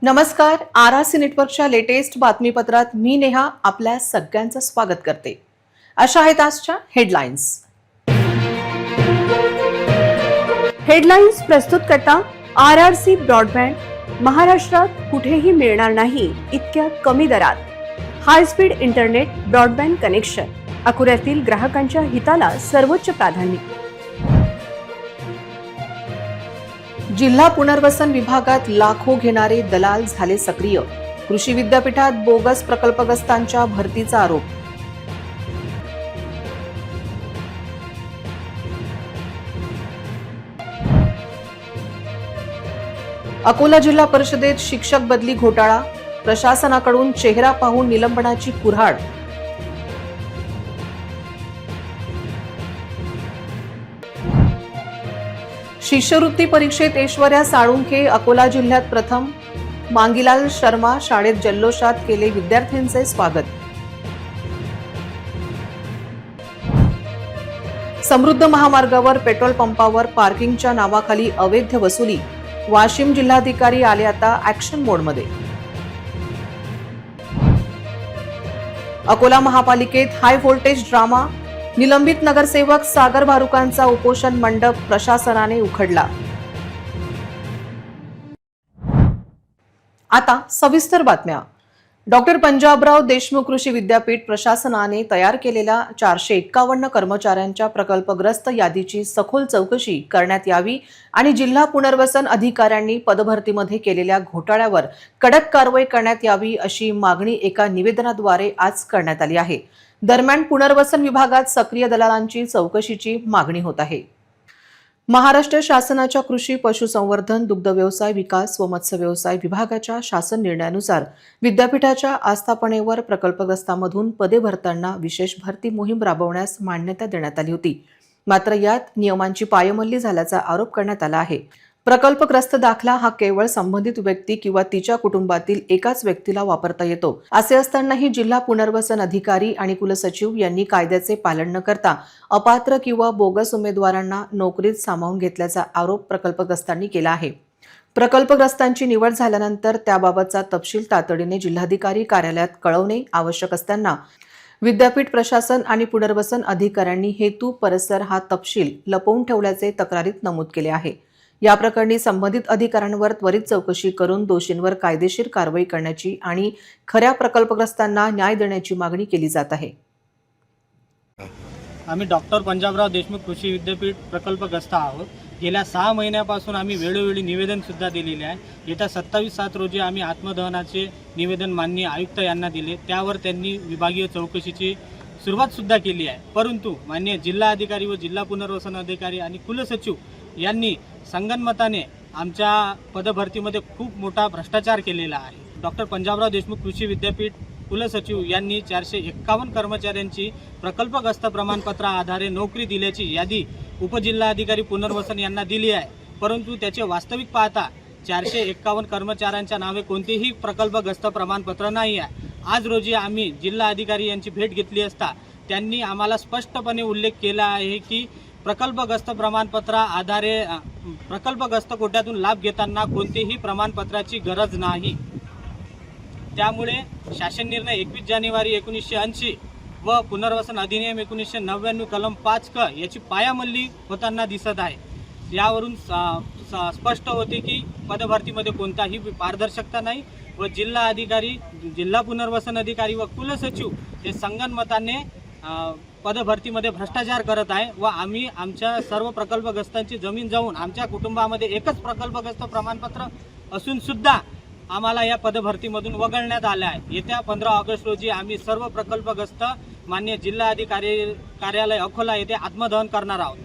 नमस्कार. आरआरसी नेटवर्कच्या लेटेस्ट बातमीपत्रात मी नेहा आपल्या सगळ्यांचं स्वागत करते. अशा आहेत आजच्या हेडलाईन्स. हेडलाईन्स प्रस्तुत करता आरआरसी ब्रॉडबँड. महाराष्ट्रात कुठेही मिळणार नाही इतक्या कमी दरात high speed internet broadband connection. अकोल्यातील ग्राहकांच्या हिताला सर्वोच्च प्राधान्य. जिल्हा पुनर्वसन विभागात लाखो घेणारे दलाल झाले सक्रिय. कृषी विद्यापीठात बोगस प्रकल्पग्रस्तांच्या भरतीचा आरोप. अकोला जिल्हा परिषदेत शिक्षक बदली घोटाळा. प्रशासनाकडून चेहरा पाहून निलंबनाची कुऱ्हाड. शिष्यवृत्ती परीक्षेत ऐश्वर्या साळुंखे अकोला जिल्ह्यात प्रथम. मांगीलाल शर्मा शाळेत जल्लोषात केले विद्यार्थ्यांचे स्वागत. समृद्ध महामार्गावर पेट्रोल पंपावर पार्किंगच्या नावाखाली अवैध वसुली. वाशिम जिल्हाधिकारी आले आता ऍक्शन मोडमध्ये. अकोला महापालिकेत हाय व्होल्टेज ड्रामा. निलंबित नगरसेवक सागर भारुकांचा उपोषण मंडप प्रशासनाने उखडला. आता सविस्तर बातम्या. डॉक्टर पंजाबराव देशमुख कृषी विद्यापीठ प्रशासनाने तयार केलेल्या 451 कर्मचाऱ्यांच्या प्रकल्पग्रस्त यादीची सखोल चौकशी करण्यात यावी आणि जिल्हा पुनर्वसन अधिकाऱ्यांनी पदभरतीमध्ये केलेल्या घोटाळ्यावर कडक कारवाई करण्यात यावी अशी मागणी एका निवेदनाद्वारे आज करण्यात आली आहे. दरम्यान पुनर्वसन विभागात सक्रिय दलालांची चौकशीची मागणी होत आहे. महाराष्ट्र शासनाच्या कृषी, पशुसंवर्धन, दुग्ध व्यवसाय विकास व मत्स्य व्यवसाय विभागाच्या शासन निर्णयानुसार विद्यापीठाच्या आस्थापनेवर प्रकल्पग्रस्तांमधून पदे भरताना विशेष भरती मोहीम राबवण्यास मान्यता देण्यात आली होती. मात्र यात नियमांची पायमल्ली झाल्याचा आरोप करण्यात आला आहे. प्रकल्पग्रस्त दाखला हा केवळ संबंधित व्यक्ती किंवा तिच्या कुटुंबातील एकाच व्यक्तीला वापरता येतो. असे असतानाही जिल्हा पुनर्वसन अधिकारी आणि कुलसचिव यांनी कायद्याचे पालन न करता अपात्र किंवा बोगस उमेदवारांना नोकरीत सामावून घेतल्याचा आरोप प्रकल्पग्रस्तांनी केला आहे. प्रकल्पग्रस्तांची निवड झाल्यानंतर त्याबाबतचा तपशील तातडीने जिल्हाधिकारी कार्यालयात कळवणे आवश्यक असताना विद्यापीठ प्रशासन आणि पुनर्वसन अधिकाऱ्यांनी हेतू परस्पर हा तपशील लपवून ठेवल्याचे तक्रारीत नमूद केले आहे. या प्रकरणी संबंधित अधिकाऱ्यांवर त्वरित चौकशी करून दोषींवर कायदेशीर कारवाई करण्याची आणि खऱ्या प्रकल्पग्रस्तांना न्याय देण्याची मागणी केली जात आहे. आम्ही डॉक्टर पंजाबराव देशमुख कृषी विद्यापीठ प्रकल्पग्रस्त आहोत. गेल्या 6 महिन्यापासून आम्ही वेळोवेळी निवेदनसुद्धा दिलेले आहे. येत्या 27/7 रोजी आम्ही आत्मदहनाचे निवेदन माननीय आयुक्त यांना दिले. त्यावर त्यांनी विभागीय चौकशीची सुरुवातसुद्धा केली आहे. परंतु माननीय जिल्हाधिकारी व जिल्हा पुनर्वसन अधिकारी आणि कुलसचिव यांनी संगनमताने आमच्या पदभरतीमध्ये खूप मोठा भ्रष्टाचार केलेला आहे. डॉक्टर पंजाबराव देशमुख कृषी विद्यापीठ कुलसचिव यांनी 451 कर्मचाऱ्यांची प्रकल्पग्रस्त प्रमाणपत्रा आधारे नोकरी दिल्याची यादी उपजिल्हाधिकारी पुनर्वसन यांना दिली आहे. परंतु त्याचे वास्तविक पाहता 451 कर्मचाऱ्यांच्या नावे कोणतेही प्रकल्पग्रस्त प्रमाणपत्र नाही आहे. आज रोजी आम्ही जिल्हा अधिकारी यांची भेट घेतली असता त्यांनी आम्हाला स्पष्टपणे उल्लेख केला आहे की प्रकल्पग्रस्त प्रमाणपत्रा आधारे प्रकल्पग्रस्त कोट्यातून लाभ घेताना कोणतेही प्रमाणपत्राची गरज नाही. त्यामुळे शासन निर्णय 21 जानेवारी 1980 व पुनर्वसन अधिनियम 1999 कलम 5 क याची पायामल्ली होताना दिसत आहे. यावरून स्पष्ट होते की पदभरतीमध्ये कोणताही पारदर्शकता नाही व जिल्हा अधिकारी, जिल्हा पुनर्वसन अधिकारी व कुलसचिव हे संगनमताने पदभरतीमध्ये भ्रष्टाचार करत आहे व आम्ही आमच्या सर्व प्रकल्पग्रस्तांची जमीन जाऊन आमच्या कुटुंबामध्ये एकच प्रकल्पग्रस्त प्रमाणपत्र असून सुद्धा आम्हाला या पदभरतीमधून वगळण्यात आले आहे. येत्या 15 ऑगस्ट रोजी आम्ही सर्व प्रकल्पग्रस्त माननीय जिल्हाधिकारी कार्यालय अकोला येथे आत्मदहन करणार आहोत.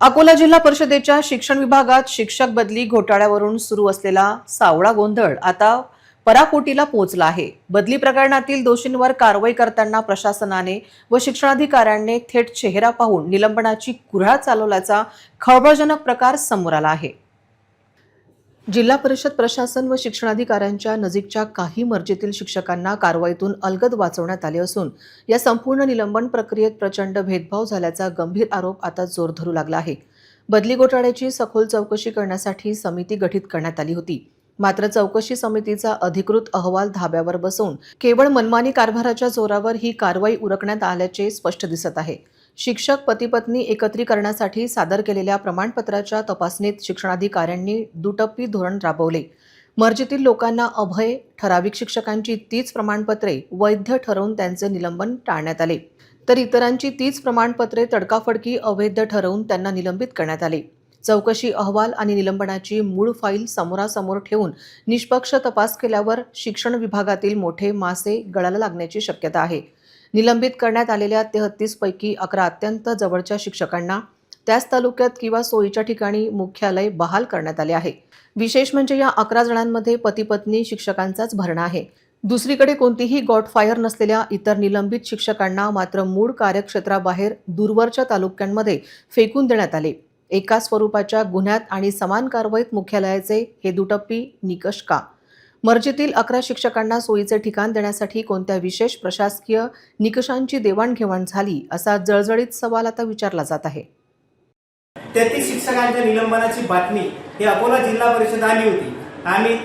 अकोला जिल्हा परिषदेच्या शिक्षण विभागात शिक्षक बदली घोटाळ्यावरून सुरू असलेला सावळा गोंधळ आता पराकोटीला पोहोचला आहे. बदली प्रकरणातील दोषींवर कारवाई करताना प्रशासनाने व शिक्षणाधिकाऱ्यांनी थेट चेहरा पाहून निलंबनाची कुऱ्हाड चालवल्याचा खळबळजनक प्रकार समोर आला आहे. जिल्हा परिषद प्रशासन व शिक्षणाधिकाऱ्यांच्या नजीकच्या काही मर्जीतील शिक्षकांना कारवाईतून अलगद वाचवण्यात आले असून या संपूर्ण निलंबन प्रक्रियेत प्रचंड भेदभाव झाल्याचा गंभीर आरोप आता जोर धरू लागला आहे. बदली घोटाळ्याची सखोल चौकशी करण्यासाठी समिती गठीत करण्यात आली होती. मात्र चौकशी समितीचा अधिकृत अहवाल धाब्यावर बसवून केवळ मनमानी कारभाराच्या जोरावर ही कारवाई उरकण्यात आल्याचे स्पष्ट दिसत आहे. शिक्षक पती-पत्नी एकत्रीकरणासाठी सादर केलेल्या प्रमाणपत्राच्या तपासणीत शिक्षणाधिकाऱ्यांनी दुटप्पी धोरण राबवले. मर्जीतील लोकांना अभय, ठराविक शिक्षकांची 30 प्रमाणपत्रे वैध ठरवून त्यांचे निलंबन टाळण्यात आले, तर इतरांची 30 प्रमाणपत्रे तडकाफडकी अवैध ठरवून त्यांना निलंबित करण्यात आले. चौकशी अहवाल आणि निलंबनाची मूळ फाईल समोरासमोर ठेवून निष्पक्ष तपास केल्यावर शिक्षण विभागातील मोठे मासे गळाला लागण्याची शक्यता आहे. निलंबित करण्यात आलेल्या 33 पैकी 11 अत्यंत जवळच्या शिक्षकांना त्याच तालुक्यात किंवा सोयीच्या ठिकाणी मुख्यालय बहाल करण्यात आले आहे. विशेष म्हणजे या 11 जणांमध्ये पती-पत्नी शिक्षकांचाच भरणा आहे. दुसरीकडे कोणतीही गॉट फायर नसलेल्या इतर निलंबित शिक्षकांना मात्र मूळ कार्यक्षेत्राबाहेर दूरवरच्या तालुक्यांमध्ये फेकून देण्यात आले. एका स्वरूपाच्या गुन्ह्यात आणि समान कारवाईत मुख्यालयाचे हे दुटप्पी निकष का? मर्जीतील 11 शिक्षकांना सोयीचे ठिकाण देण्यासाठी कोणत्या विशेष प्रशासकीय निकषांची देवाणघेवाण झाली, असा जळजळीत सवाल आता विचारला जात आहे. 33 शिक्षकांच्या निलंबनाची बातमी ही अकोला जिल्हा परिषद आली होती. आम्ही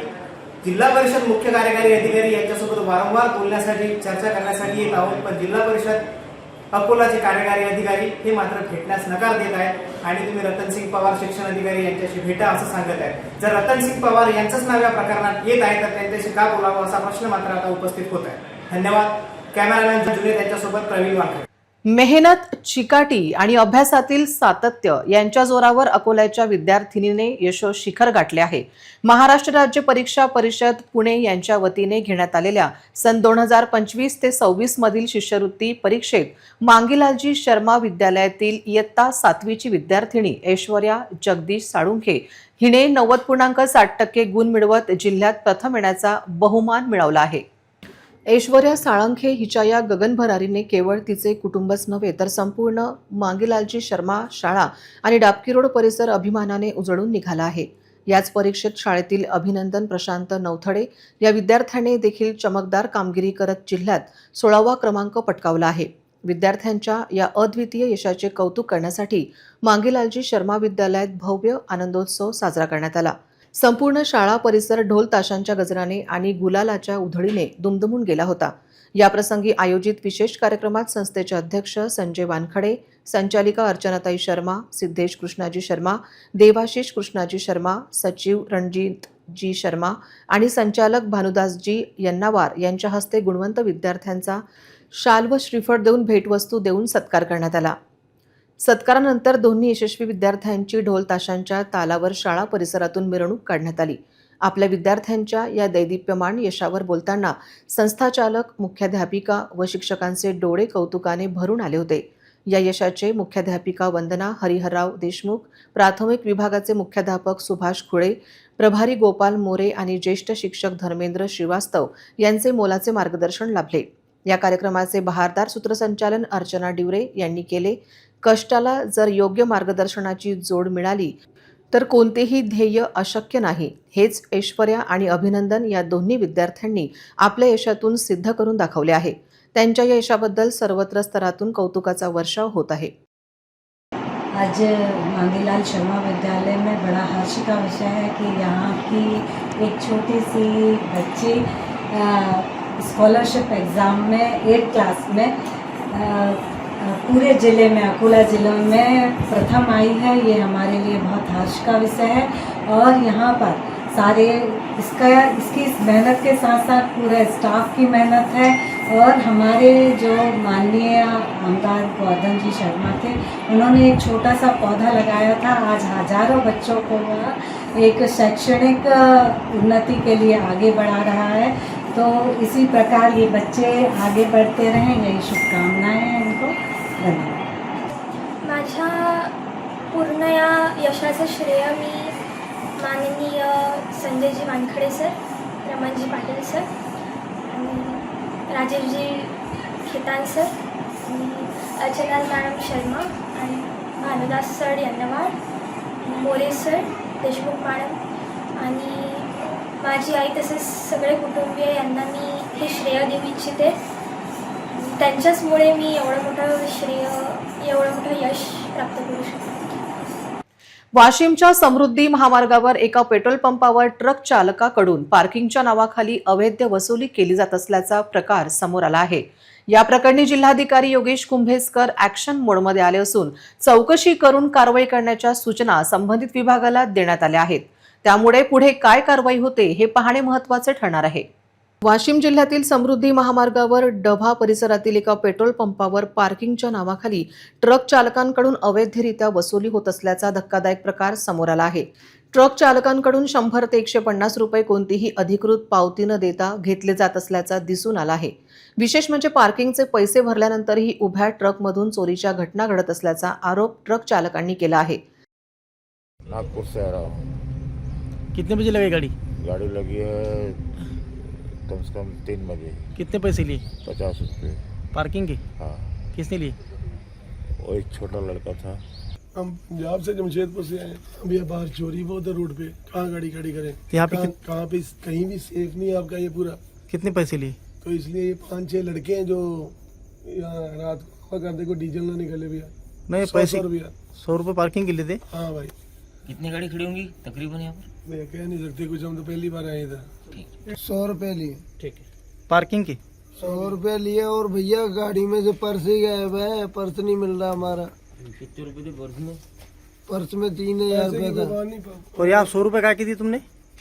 जिल्हा परिषद मुख्य कार्यकारी अधिकारी यांच्यासोबत वारंवार बोलण्यासाठी चर्चा करण्यासाठी येत आहोत, पण जिल्हा परिषद अकोलाचे कार्यकारी अधिकारी हे मात्र भेटण्यास नकार देत आहेत आणि तुम्ही रतनसिंग पवार शिक्षण अधिकारी यांच्याशी भेटा असं सांगत आहेत. जर रतनसिंग पवार यांचंच नाव या प्रकरणात येत आहे तर त्यांच्याशी का बोलावं असा प्रश्न मात्र आता उपस्थित होत आहे. धन्यवाद. कॅमेरामॅन जुने त्यांच्यासोबत प्रवीण वानखडे. मेहनत, चिकाटी आणि अभ्यासातील सातत्य यांच्या जोरावर अकोल्याच्या विद्यार्थिनीने यशोशिखर गाठले आहे. महाराष्ट्र राज्य परीक्षा परिषद पुणे यांच्या वतीने घेण्यात आलेल्या सन 2025 ते 26 मधील शिष्यवृत्ती परीक्षेत मांगीलालजी शर्मा विद्यालयातील इयत्ता 7वीची विद्यार्थिनी ऐश्वर्या जगदीश साळुंखे हिने 90.60% गुण मिळवत जिल्ह्यात प्रथम येण्याचा बहुमान मिळवला आहे. ऐश्वर्या साळुंखे हिच्या या गगनभरारीने केवळ तिचे कुटुंबच नव्हे तर संपूर्ण मांगीलालजी शर्मा शाळा आणि डाबकी रोड परिसर अभिमानाने उजळून निघाला आहे. याच परीक्षेत शाळेतील अभिनंदन प्रशांत नवथडे या विद्यार्थ्याने देखील चमकदार कामगिरी करत जिल्ह्यात 16वा क्रमांक पटकावला आहे. विद्यार्थ्यांच्या या अद्वितीय यशाचे कौतुक करण्यासाठी मांगीलालजी शर्मा विद्यालयात भव्य आनंदोत्सव साजरा करण्यात आला. संपूर्ण शाळा परिसर ढोल ताशांच्या गजराने आणि गुलालाच्या उधळीने दुमदुमून गेला होता. याप्रसंगी आयोजित विशेष कार्यक्रमात संस्थेचे अध्यक्ष संजय वानखडे, संचालिका अर्चनाताई शर्मा, सिद्धेश कृष्णाजी शर्मा, देवाशिष कृष्णाजी शर्मा, सचिव रणजितजी शर्मा आणि संचालक भानुदासजी यन्नावार यांच्या हस्ते गुणवंत विद्यार्थ्यांचा शाल व श्रीफळ देऊन भेटवस्तू देऊन सत्कार करण्यात आला. सत्कारानंतर दोन्ही यशस्वी विद्यार्थ्यांची ढोल ताशांच्या तालावर शाळा परिसरातून मिरवणूक काढण्यात आली. आपल्या विद्यार्थ्यांच्या या दैदिप्यमान यशावर बोलताना संस्थाचालक, मुख्याध्यापिका व शिक्षकांचे डोळे कौतुकाने भरून आले होते. या यशाचे मुख्याध्यापिका वंदना हरिहरराव देशमुख, प्राथमिक विभागाचे मुख्याध्यापक सुभाष खुळे, प्रभारी गोपाल मोरे आणि ज्येष्ठ शिक्षक धर्मेंद्र श्रीवास्तव यांचे मोलाचे मार्गदर्शन लाभले. या कार्यक्रमाचे बहारदार सूत्रसंचालन अर्चना डिवरे यांनी केले. कष्टाला जर योग्य मार्गदर्शनाची जोड मिळाली तर कोणतेही ध्येय अशक्य नाही, हेच ऐश्वर्या आणि अभिनंदन या दोन्ही विद्यार्थ्यांनी आपल्या यशातून सिद्ध करून दाखवले आहे. त्यांच्या या यशाबद्दल सर्वत्र स्तरातून कौतुकाचा वर्षाव होत आहे. आज मांगीलाल शर्मा विद्यालय में बड़ा हर्ष का विषय है कि यहाँ की एक छोटी सी बच्ची स्कॉलरशिप एग्ज़ाम में 8th क्लास में पूरे ज़िले में, अकोला ज़िले में प्रथम आई है. ये हमारे लिए बहुत हर्ष का विषय है और यहाँ पर सारे इसकी मेहनत के साथ साथ पूरे स्टाफ की मेहनत है और हमारे जो माननीय आमदार गोवर्धन जी शर्मा थे, उन्होंने एक छोटा सा पौधा लगाया था. आज हजारों बच्चों को वह एक शैक्षणिक उन्नति के लिए आगे बढ़ा रहा है. तो इसी प्रकार ये बच्चे आगे बढ़ते रहें, यही शुभकामनाएं हैं इनको. धन्यवाद. माझ्या पूर्ण या यशाचं श्रेय मी माननीय संजयजी वानखडे सर, रमणजी पाटील सर आणि राजेशजी खेतान सर आणि अर्चना मॅडम शर्मा आणि Bhanudas sir Yannawar, More sir, Deshmukh madam आणि माझी आई तसेच सगळे कुटुंबीय यांना मी हे श्रेय देऊ इच्छिते. त्यांच्याचमुळे मी एवढं मोठं यश प्राप्त करू शकते. वाशिमच्या समृद्धी महामार्गावर एका पेट्रोल पंपावर ट्रक चालकाकडून पार्किंगच्या नावाखाली अवैध वसुली केली जात असल्याचा प्रकार समोर आला आहे। या प्रकरणी जिल्हाधिकारी योगेश कुंभेजकर ॲक्शन मोडमध्ये आले असून चौकशी करून कारवाई करण्याच्या सूचना संबंधित विभागाला देण्यात आल्या आहेत। त्यामुळे पुढे काय कारवाई होते हे पाहणे महत्त्वाचे ठरणार आहे। वाशिम जिल्ह्यातील समृद्धी महामार्गावर डभा परिसरातील एका पेट्रोल पंपावर पार्किंगच्या नावाखाली ट्रक चालकांकडून अवैधरित्या वसुली होत असल्याचा धक्कादायक प्रकार समोर आला आहे। ट्रक चालकांकडून 100 ते 150 रुपये कोणतीही अधिकृत पावती न देता घेतले जात असल्याचा दिसून आला आहे। विशेष म्हणजे पार्किंगचे पैसे भरल्यानंतरही उभ्या ट्रकमधून चोरीच्या घटना घडत असल्याचा आरोप ट्रक चालकांनी केला आहे। नागपुर से आ रहा हूँ। कितने बजे लगे गाड़ी? गाड़ी लगी है कम से कम 3 बजे। कितने पैसे लिए? 50 रुपये। पार्किंग के? हाँ, किसने लिए? वो एक छोटा लड़का था। हम पंजाब से जमशेदपुर से आए। अभी बाहर चोरी बहुत है रोड पे, कहाँ गाड़ी खड़ी करें? यहाँ पे कहाँ पे कहीं भी सेफ नहीं है आपका ये पूरा। कितने पैसे लिए? तो इसलिए ये 5-6 लड़के हैं जो यहाँ रात को करते को डीजल ना निकले भैया। नहीं 100 पैसे रुपया। 100 रुपये पार्किंग के लिए थे। हाँ भाई, कितनी गाड़ी खड़ी होंगी तकरीबन यहाँ पर? मैं कह नहीं सकते कुछ, हम तो पहली बार आए इधर। 100 रुपये लिए। ठीक है। पार्किंग के 100 रुपये लिए और भैया गाड़ी में से पर्स ही गायब है, पर्स नहीं मिल रहा हमारा। कितने रुपए थे पर्स में? पर्स में 3000 रुपये था। नहीं पापा। और यहाँ 100 रुपये का के दिए तुमने?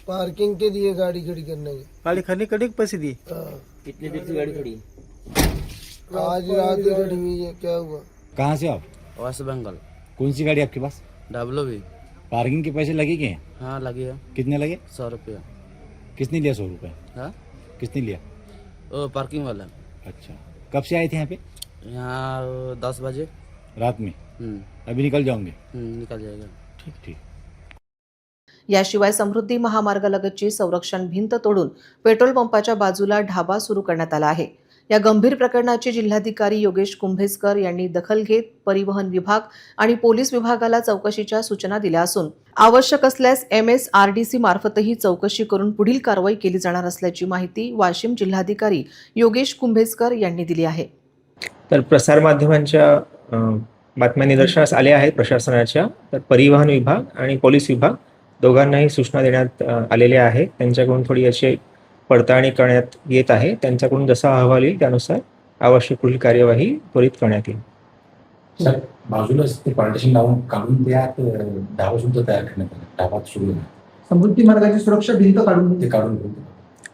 पार्किंग के दिए गाड़ी खड़ी करने के। गाड़ी खड़ी के पैसे दिए? हाँ। कितनी देर से गाड़ी खड़ी है? आज रात ही खड़ी हुई है। क्या हुआ? कहाँ से आप? वेस्ट बंगाल। कौन सी गाड़ी आपके पास? डब्लो भी। पार्किंग के पैसे लगे क्या? हाँ लगी है। कितने लगे? 100 रुपया। किसने लिया 100 रुपये? हाँ किसने लिया? वो पार्किंग वाला। अच्छा, कब से आए थे यहाँ पे? यहाँ 10 बजे। रात में? अभी निकल जाओगे? निकल जाएगा। ठीक ठीक। याशिवाय समृद्धी महामार्गालगतची संरक्षण भिंत तोडून पेट्रोल पंपाच्या बाजूला ढाबा सुरू करण्यात आला आहे। या गंभीर प्रकरणाची जिल्हाधिकारी योगेश कुंभेजकर यांनी दखल घेत परिवहन विभाग आणि पोलीस विभागाला चौकशीच्या सूचना दिल्या असून आवश्यक असल्यास MSRDC मार्फतही चौकशी करून पुढील कारवाई केली जाणार असल्याची माहिती वाशिम जिल्हाधिकारी योगेश कुंभेजकर यांनी दिली आहे। तर प्रसारमाध्यमांच्या बातम्या निदर्शनास आल्या आहेत प्रशासनाच्या। तर परिवहन विभाग आणि पोलीस विभाग दोघांनाही सूचना देण्यात आलेल्या आहेत। त्यांच्याकडून थोडी याची पडताळणी करण्यात येत आहे। त्यांच्याकडून जसा अहवाल येईल त्यानुसार आवश्यक पुढील कार्यवाही त्वरित करण्यात येईल। सर, बाजूलाच ते पार्टिशन लावून काढून त्यात ढाबा सुद्धा तयार करण्यात आला। ढाबात सुरू झाला। समृद्धी मार्गाची सुरक्षा भिंत काढून ते काढून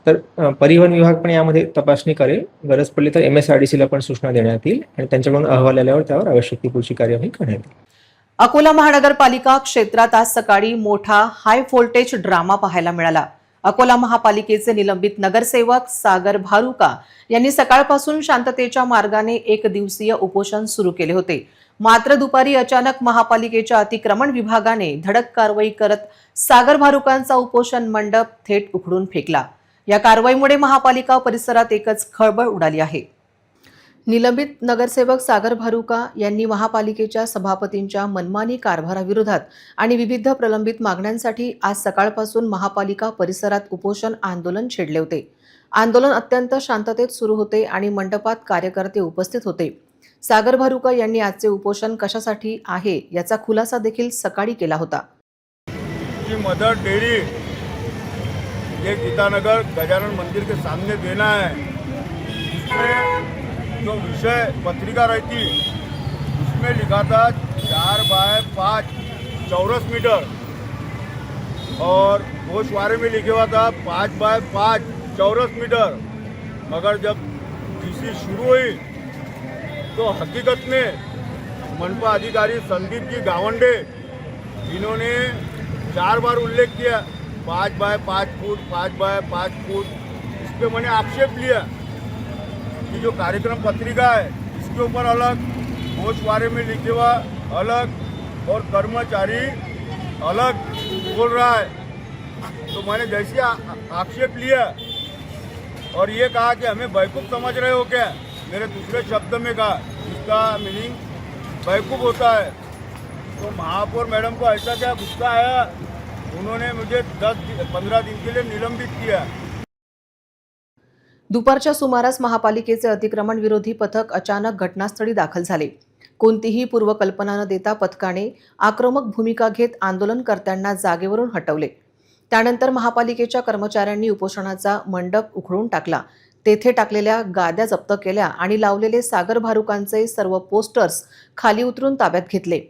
तर परिवहन विभाग पण यामध्ये तपासणी करेल। गरज पडली तर MSRDC ला पण सूचना देण्यात येईल आणि त्यांच्याकडून अहवाल आल्यावर त्यावर आवश्यक ती पुढची कार्यवाही करण्यात येईल। अकोला महानगरपालिका क्षेत्रात आज सकाळी मोठा हाय व्होल्टेज ड्रामा पाहायला मिळाला। अकोला महापालिकेचे निलंबित नगरसेवक सागर भारुका यांनी सकाळपासून शांततेच्या मार्गाने 1 दिवसीय उपोषण सुरू केले होते। मात्र दुपारी अचानक महापालिकेच्या अतिक्रमण विभागाने धडक कारवाई करत सागर भारुकांचा उपोषण मंडप थेट उखडून फेकला। या कारवाईमुळे महापालिका परिसरात एकच खळबळ उडाली आहे। निलंबित नगरसेवक सागर भारुका यांनी महापालिकेच्या सभापतींच्या मनमानी कारभाराविरोधात आणि विविध प्रलंबित मागण्यांसाठी आज सकाळपासून महापालिका परिसरात उपोषण आंदोलन छेडले होते। आंदोलन अत्यंत शांततेत सुरू होते आणि मंडपात कार्यकर्ते उपस्थित होते। सागर भारुका यांनी आजचे उपोषण कशासाठी आहे याचा खुलासा देखील सकाळी केला होता। मदर डेयरी ये गीतानगर गजानन मंदिर के सामने देना है। इसमें जो विषय पत्रिका रहती उसमें लिखा था 4 बाय 5 चौरस मीटर और गोशवारे में लिखा हुआ था 5 बाय 5 चौरस मीटर। मगर जब डीसी शुरू हुई तो हकीकत में मनपा अधिकारी संदीप जी गावंडे इन्होंने 4 बार उल्लेख किया 5 बाय 5 फुट 5 बाय 5 फुट। इस पर मैंने आक्षेप लिया कि जो कार्यक्रम पत्रिका है इसके ऊपर अलग, गोशवारे में लिखे हुआ अलग और कर्मचारी अलग बोल रहा है। तो मैंने जैसे आक्षेप लिया और ये कहा कि हमें बेवकूफ़ समझ रहे हो क्या। मेरे दूसरे शब्द में कहा इसका मीनिंग बेवकूफ़ होता है। तो महापौर मैडम को ऐसा क्या गुस्सा आया, उन्होंने मुझे 10-15 दिन के लिए निलंबित किया। दुपारच्या सुमारास महापालिकेचे अतिक्रमण विरोधी पथक अचानक घटनास्थळी दाखल झाले। कोणतीही पूर्वकल्पना न देता पथकाने आक्रमक भूमिका घेत आंदोलनकर्त्यांना जागेवरून हटवले. त्यानंतर महापालिकेच्या कर्मचाऱ्यांनी उपोषणाचा मंडप उखडून टाकला. तेथे टाकलेल्या गाद्या जप्त केल्या आणि लावलेले सागर भारुकांचे सर्व पोस्टर्स खाली उतरून ताब्यात घेतले.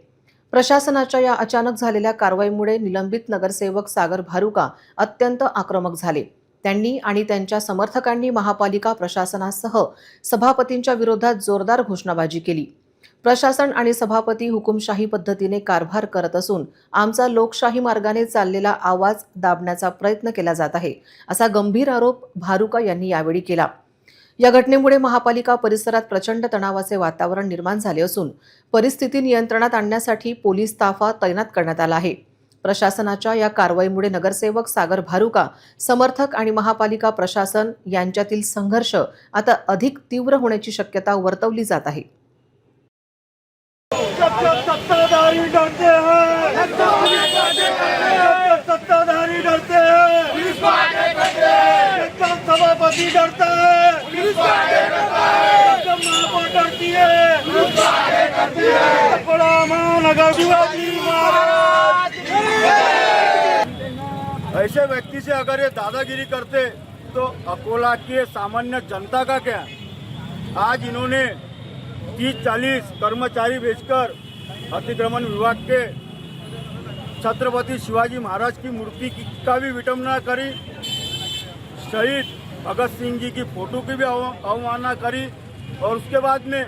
प्रशासनाच्या या अचानक झालेल्या कारवाईमुळे निलंबित नगरसेवक सागर भारुका अत्यंत आक्रमक झाले. त्यांनी आणि त्यांच्या समर्थकांनी महापालिका प्रशासनासह सभापतींच्या विरोधात जोरदार घोषणाबाजी केली. प्रशासन आणि सभापती हुकुमशाही पद्धतीने कारभार करत असून आमचा लोकशाही मार्गाने चाललेला आवाज दाबण्याचा प्रयत्न केला जात आहे, असा गंभीर आरोप भारुका यांनी यावेळी केला. या घटनेमुळे महापालिका परिसरात प्रचंड तणावाचे वातावरण निर्माण झाले असून परिस्थिती नियंत्रणात आणण्यासाठी पोलीस ताफा तैनात करण्यात आला आहे. प्रशासनाच्या या कारवाईमुळे नगरसेवक सागर भारुका, समर्थक आणि महापालिका प्रशासन यांच्यातील संघर्ष आता अधिक तीव्र होण्याची शक्यता वर्तवली जात आहे. सत्ताधारी डरते हैं, सत्ताधारी डरते हैं, सभापति डरता है, महापौर डरती है, बड़ा महानगर शिवाजी महाराज। ऐसे व्यक्ति से अगर ये दादागिरी करते तो अकोला के सामान्य जनता का क्या? आज इन्होंने 30-40 कर्मचारी भेजकर अतिक्रमण विभाग के छत्रपति शिवाजी महाराज की मूर्ति का भी विटंबना करी, शहीद भगत सिंह जी की फोटो की भी अवमानना करी और उसके बाद में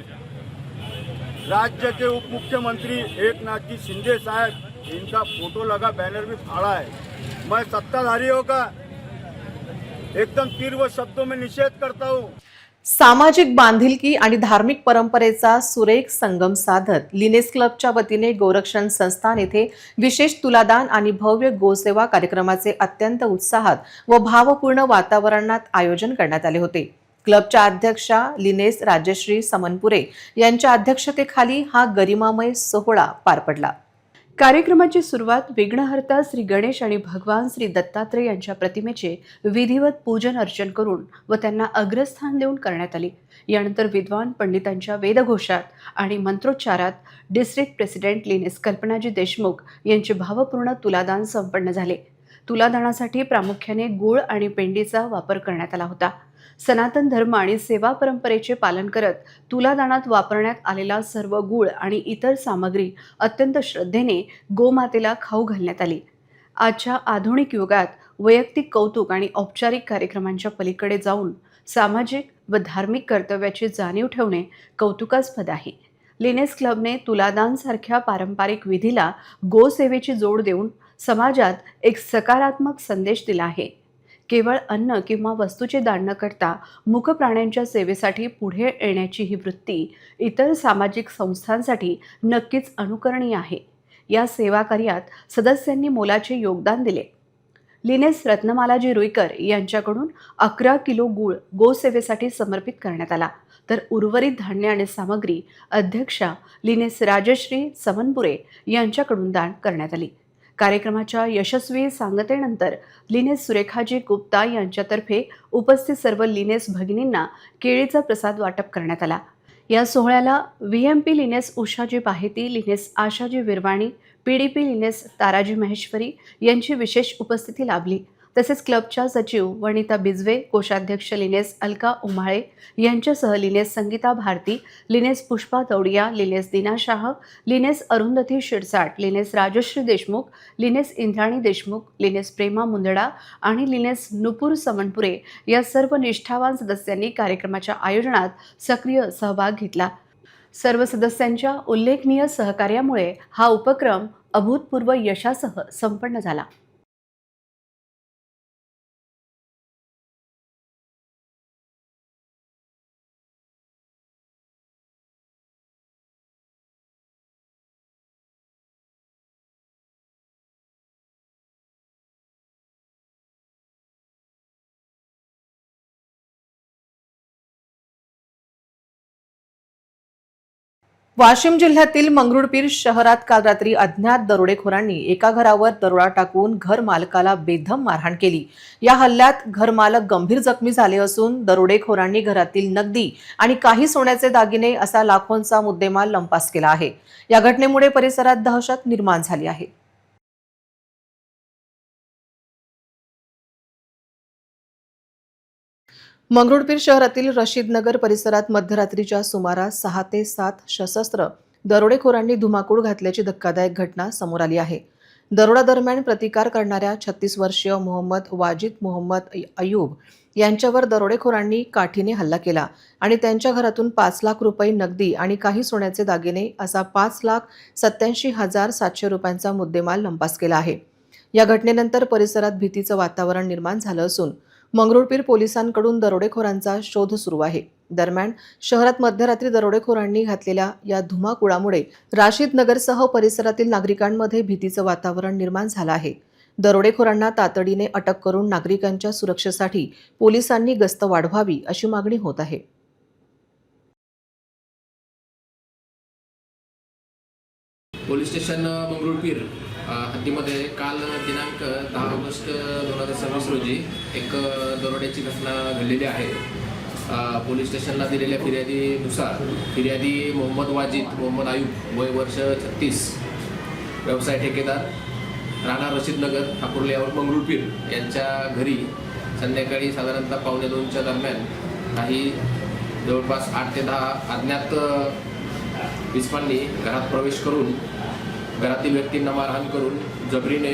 राज्य के उप मुख्यमंत्री एकनाथ जी शिंदे साहब इनका फोटो लगा बैनर भी फाड़ा है। मैं सत्ताधारियों का एकदम तीव्र शब्दों में निषेध करता हूँ। सामाजिक बांधिलकी आणि धार्मिक परंपरेचा सुरेख संगम साधत लिनेस क्लबच्या वतीने गोरक्षण संस्थान येथे विशेष तुलादान आणि भव्य गोसेवा कार्यक्रमाचे अत्यंत उत्साहात व भावपूर्ण वातावरणात आयोजन करण्यात आले होते. क्लबच्या अध्यक्षा लिनेस राजश्री समनपुरे यांच्या अध्यक्षतेखाली हा गरिमामय सोहळा पार पडला. कार्यक्रमाची सुरुवात विघ्नहर्ता श्री गणेश आणि भगवान श्री दत्तात्रय यांच्या प्रतिमेचे विधिवत पूजन अर्चन करून व त्यांना अग्रस्थान देऊन करण्यात आली. यानंतर विद्वान पंडितांच्या वेदघोषात आणि मंत्रोच्चारात district president Lioness Kalpanaji Deshmukh यांचे भावपूर्ण तुलादान संपन्न झाले. तुलादानासाठी प्रामुख्याने गूळ आणि पेंडीचा वापर करण्यात आला होता. सनातन धर्म आणि सेवा परंपरेचे पालन करत तुलादानात वापरण्यात आलेला सर्व गूळ आणि इतर सामग्री अत्यंत श्रद्धेने गोमातेला खाऊ घालण्यात आली. आजच्या आधुनिक युगात वैयक्तिक कौतुक आणि औपचारिक कार्यक्रमांच्या पलीकडे जाऊन सामाजिक व धार्मिक कर्तव्याची जाणीव ठेवणे कौतुकास्पद आहे. लिनेस क्लबने तुलादानसारख्या पारंपरिक विधीला गोसेवेची जोड देऊन समाजात एक सकारात्मक संदेश दिला आहे. केवळ अन्न किंवा वस्तूचे दान न करता मूक प्राण्यांच्या सेवेसाठी पुढे येण्याची ही वृत्ती इतर सामाजिक संस्थांसाठी नक्कीच अनुकरणीय आहे. या सेवा कार्यात सदस्यांनी मोलाचे योगदान दिले. लिनेस रत्नमालाजी रुईकर यांच्याकडून 11 किलो गूळ गोसेवेसाठी समर्पित करण्यात आला, तर उर्वरित धान्य आणि सामग्री अध्यक्षा लिनेस राजश्री समनपुरे यांच्याकडून दान करण्यात आली. कार्यक्रमाच्या यशस्वी सांगतेनंतर लिनेस सुरेखाजी गुप्ता यांच्यातर्फे उपस्थित सर्व लिनेस भगिनींना केळीचा प्रसाद वाटप करण्यात आला. या सोहळ्याला VMP lioness Ushaji Baheti, lioness Ashaji Virwani, PDP lioness Taraji Maheshwari यांची विशेष उपस्थिती लाभली. तसेच क्लबच्या सचिव वनिता बिजवे, कोषाध्यक्ष लिनेस अलका उमाळे यांच्यासह lioness Sangeeta Bharati, lioness Pushpa Taudiya, lioness Dina Shah, lioness Arundhati Shirsat, lioness Rajshri Deshmukh, lioness Indrani Deshmukh, lioness Prema Mundada आणि लिनेस नुपूर समनपुरे या सर्व निष्ठावान सदस्यांनी कार्यक्रमाच्या आयोजनात सक्रिय सहभाग घेतला. सर्व सदस्यांच्या उल्लेखनीय सहकार्यामुळे हा उपक्रम अभूतपूर्व यशासह संपन्न झाला. वाशिम जिल्ह्यातील मंगरुळपीर शहरात काल रात्री अज्ञात दरोडेखोरांनी एका घरावर दरोडा टाकून घर मालकाला बेदम मारहाण केली। या हल्ल्यात घर मालक गंभीर जखमी झाले असून दरोडेखोरांनी घरातील नगदी आणि काही सोन्याचे दागिने असा लाखोंचा मुद्देमाल लंपास केला आहे। या घटनेमुळे परिसरात दहशत निर्माण झाली आहे। मंगरुळपीर शहरातील रशीदनगर परिसरात मध्यरात्रीच्या सुमारास 6 ते 7 सशस्त्र दरोडेखोरांनी धुमाकूळ घातल्याची धक्कादायक घटना समोर आली आहे। दरोडा दरम्यान प्रतिकार करणाऱ्या 36 वर्षीय मोहम्मद वाजिद मोहम्मद अयूब यांच्यावर दरोडेखोरांनी काठीने हल्ला केला आणि त्यांच्या घरातून 5 लाख रुपये नगदी आणि काही सोन्याचे दागिने असा 5,87,700 रुपयांचा मुद्देमाल लंपास केला आहे। या घटनेनंतर परिसरात भीतीचं वातावरण निर्माण झालं असून मंगरुळपीर पोलिसांकडून दरोडेखोरांचा शोध सुरू आहे। दरम्यान शहरात मध्यरात्री दरोडेखोरांनी घातलेल्या या धुमाकुळामुळे राशीदनगरसह परिसरातील नागरिकांमध्ये भीतीचं वातावरण निर्माण झालं आहे। दरोडेखोरांना तातडीने अटक करून नागरिकांच्या सुरक्षेसाठी पोलिसांनी गस्त वाढवावी अशी मागणी होत आहे। पोलीस स्टेशन मंगरुळपीर हद्दीमध्ये काल दिनांक 10 ऑगस्ट 2026 रोजी एक दरोड्याची घटना घडलेली आहे। पोलीस स्टेशनला दिलेल्या फिर्यादीनुसार फिर्यादी मोहम्मद वाजिद मोहम्मद अयूब वय वर्ष 36, व्यवसाय ठेकेदार, राहणार रशीदनगर ठाकूर लेआउट मंगरुळपीर यांच्या घरी संध्याकाळी साधारणतः 1:45च्या दरम्यान काही जवळपास 8 ते 10 अज्ञात विस्मांनी घरात प्रवेश करून घरातील व्यक्तींना मारहाण करून जबरीने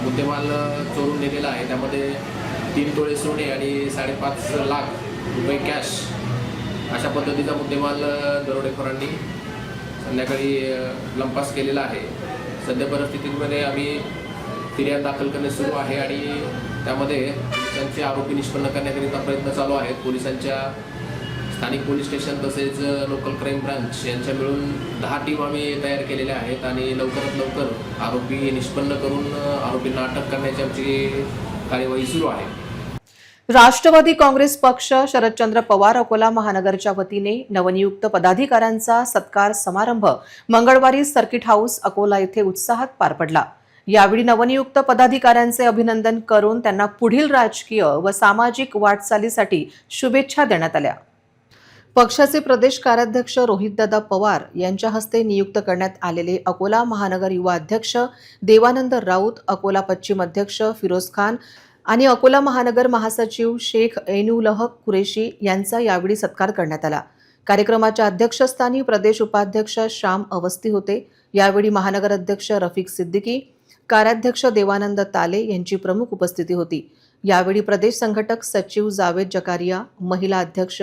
मुद्देमाल चोरून नेलेला आहे। त्यामध्ये 3 तोळे सोने आणि 5.5 लाख रुपये कॅश अशा पद्धतीचा मुद्देमाल दरोडेखोरांनी संध्याकाळी लंपास केलेला आहे। सध्या परिस्थितीमध्ये आम्ही फिर्याद दाखल करणे सुरू आहे आणि त्यामध्ये पोलिसांचे आरोपी निष्पन्न करण्याकरिता प्रयत्न चालू आहेत। पोलिसांच्या स्थानिक पोलीस स्टेशन तसेच लोकल क्राईम ब्रांच यांच्या मिळून 10 टीम आम्ही तयार केलेल्या आहेत आणि लवकरात लवकर आरोपी निष्पन्न करून आरोपींना अटक करण्याची आमची कार्यवाही सुरू आहे। राष्ट्रवादी काँग्रेस पक्ष शरदचंद्र पवार अकोला महानगरच्या वतीने नवनियुक्त पदाधिकाऱ्यांचा सत्कार समारंभ मंगळवारी सर्किट हाऊस अकोला येथे उत्साहात पार पडला। यावेळी नवनियुक्त पदाधिकाऱ्यांचे अभिनंदन करून त्यांना पुढील राजकीय व सामाजिक वाटचालीसाठी शुभेच्छा देण्यात आल्या। पक्षाचे प्रदेश कार्याध्यक्ष रोहितदादा पवार यांच्या हस्ते नियुक्त करण्यात आलेले अकोला महानगर युवा अध्यक्ष देवानंद राऊत, अकोला पश्चिम अध्यक्ष फिरोज खान आणि अकोला महानगर महासचिव शेख ऐनुलह कुरेशी यांचा यावेळी सत्कार करण्यात आला। कार्यक्रमाच्या अध्यक्षस्थानी प्रदेश उपाध्यक्ष श्याम अवस्थी होते। यावेळी महानगर अध्यक्ष रफिक सिद्दीकी, कार्याध्यक्ष देवानंद ताले यांची प्रमुख उपस्थिती होती। यावेळी प्रदेश संघटक सचिव जावेद जकारिया, महिला अध्यक्ष,